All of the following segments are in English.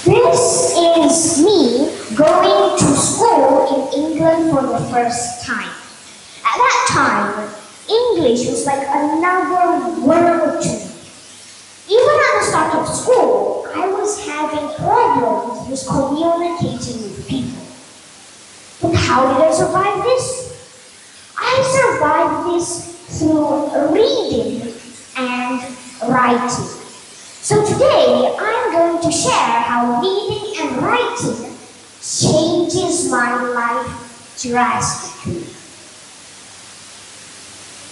This is me going to school in England for the first time. At that time, English was like another world to me. Even at the start of school, I was having problems with communicating with people. But how did I survive this? I survived this through reading and writing. So today, I'm going to share how reading and writing changes my life drastically.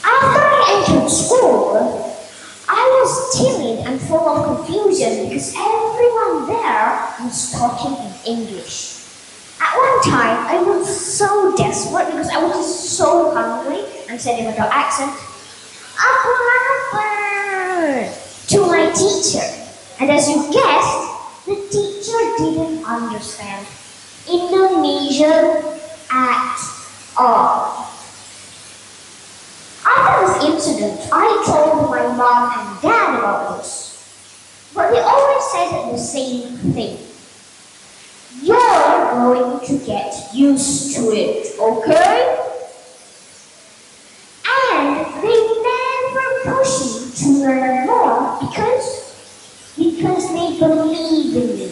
After I entered school, I was timid and full of confusion because everyone there was talking in English. At one time, I was so desperate because I was just so hungry and said in a dark accent, "Aku lapar," to my teacher. And as you guessed, the teacher didn't understand Indonesian at all. After this incident, I told my mom and dad about this. But they always said the same thing. "You're going to get used to it, okay?" And they never push me to learn more because they believe in me.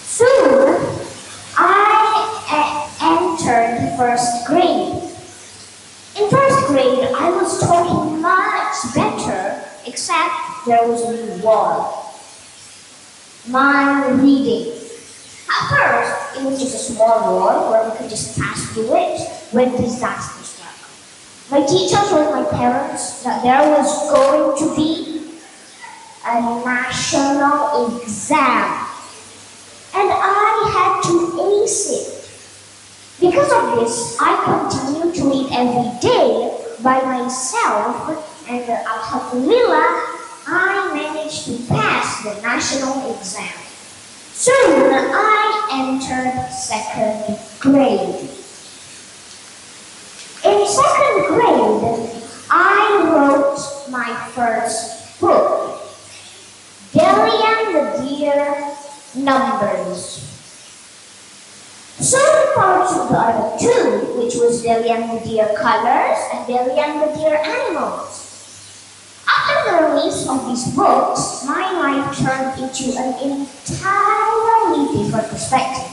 Soon, I entered first grade. In first grade, I was talking much better, except there was a new wall. My reading. At first, it was just a small wall where we could just pass through it when disaster struck. My teacher told my parents that there was going to be a national exam, and I had to ace it. Because of this, I continued to read every day by myself, and alhamdulillah, I managed to pass the national exam. Soon, I entered second grade. In second grade, I wrote my first book, DeLiang Numbers. Soon followed the other two, which was DeLiang Colors and DeLiang Animals. After the release of these books, my life turned into an entirely different perspective.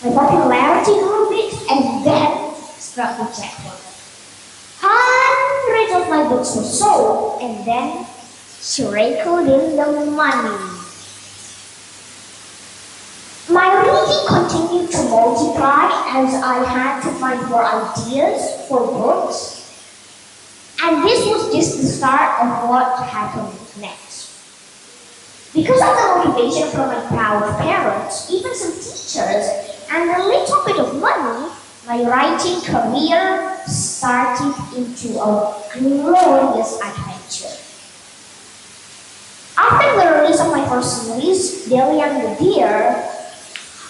My popularity grew a bit and then struck the jackpot. Hundreds of my books were sold and then trickled in the money. My reading continued to multiply as I had to find more ideas for books. And this was just the start of what happened next. Because of the motivation from my proud parents, even some teachers, and a little bit of money, my writing career started into a glorious adventure. After the release of my first series, DeLiang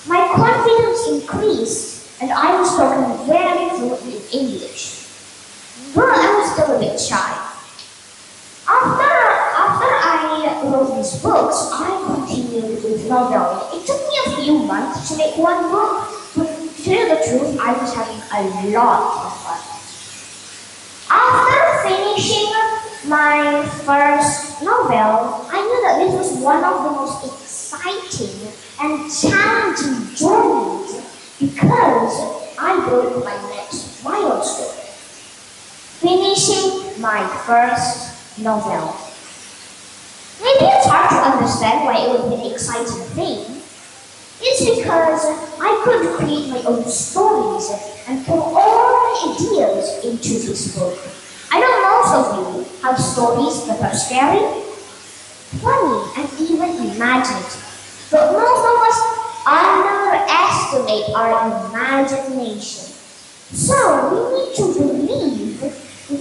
my confidence increased and I was talking very fluently in English. But I was still a bit shy. After I wrote these books, I continued with novels. It took me a few months to make one book, but to tell you the truth, I was having a lot of fun. After finishing my first novel, I knew that this was one of the most exciting and challenging journeys because I wrote my next milestone, finishing my first novel. Maybe it's hard to understand why it would be an exciting thing. It's because I could create my own stories and put all my ideas into this book. I know most of you have stories that are scary, funny, and even imaginative. But most of us underestimate our imagination. So we need to believe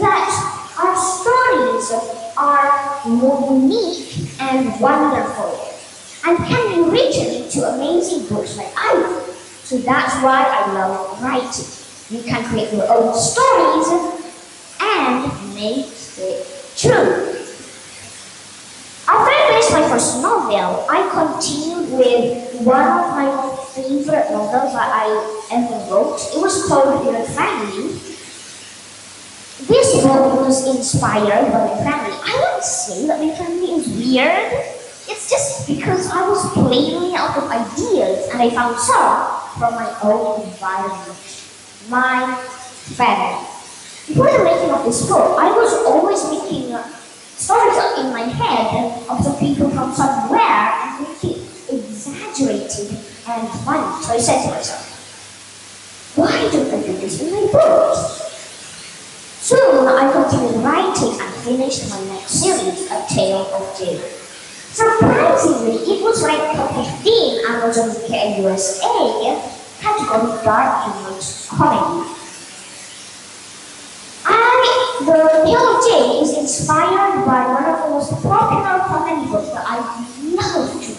that our stories are more unique and wonderful and can be written into amazing books like I do. So that's why I love writing. You can create your own stories and make it true. After I finished my first novel, Well, I continued with one of my favorite novels that I ever wrote. It was called Your Family. This book was inspired by my family. I wouldn't say that my family is weird. It's just because I was playing out of ideas and I found some from my own environment. My family. Before the making of this book, I was always making stories up in my head of the people from somewhere and make it exaggerated and funny. So I said to myself, why don't I do this in my books? Soon I continued writing and finished my next series, A Tale of Jane. Surprisingly, it was ranked top 15 Amazon UK and USA category dark humor comedy. The Tale of Jane is inspired by one of the most popular comedy books that I love to read.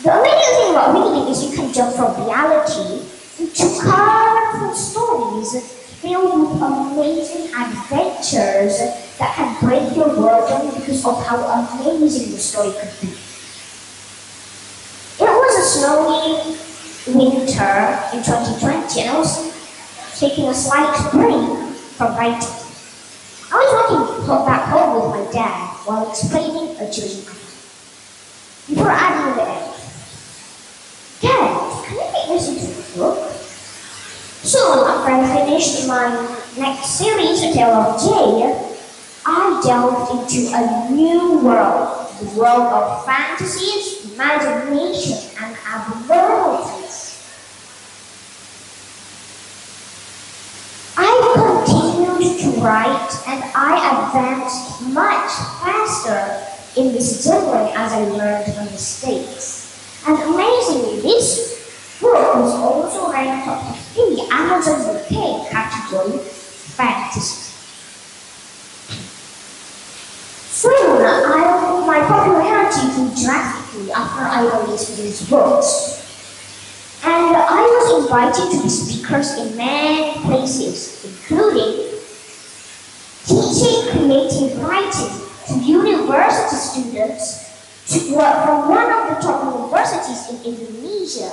The amazing thing about reading is you can jump from reality into colorful stories filled with amazing adventures that can break your world only because of how amazing the story could be. It was a snowy winter in 2020 and I was taking a slight break from writing. I was walking back home with my dad while explaining a chosen item. Before adding the end, Dad, can you make this into a book? Soon after I finished my next series, A Tale of Jane, I delved into a new world, the world of fantasies, imagination, and abnormalities. I continued to write and I advanced much faster in this genre as I learned my mistakes. And amazingly, this book was also ranked top 15 Amazon UK category fantasy. Soon, my popularity grew drastically after I released these books. And I was invited to be speakers in many places, including teaching creative writing to university students from one of the top universities in Indonesia,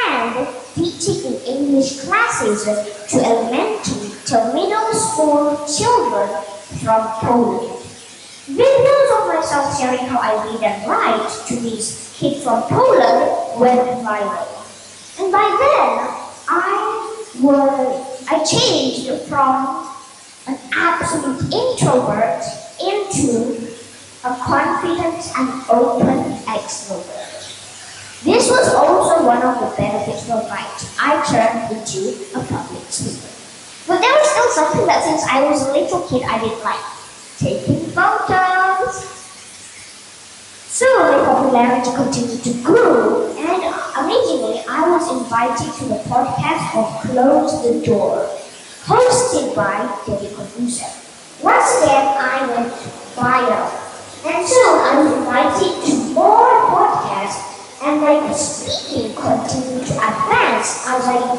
and teaching in English classes to elementary to middle school children from Poland. Videos of myself sharing how I read and write to these kids from Poland went viral. And by then, I changed from an absolute introvert into a confident and open extrovert. This was also one of the benefits of writing. I turned into a public speaker. But there was still something that since I was a little kid I didn't like. Taking photos. So my popularity continued to grow, and amazingly, I was invited to the podcast of Close the Door, hosted by Debbie Producer. Once again, I went viral, and soon I was invited to more podcasts, and my speaking continued to advance as I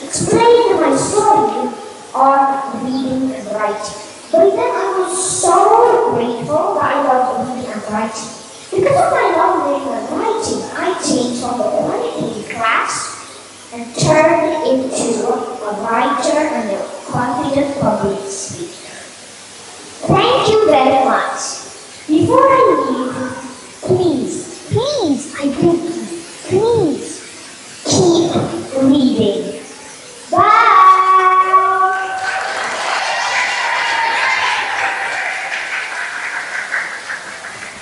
explained my story on reading and writing. But then I was so grateful that I loved reading and writing. Because of my love reading and writing, I changed from the only class and turned into a writer and a confident public speaker. Thank you very much. Before I leave, please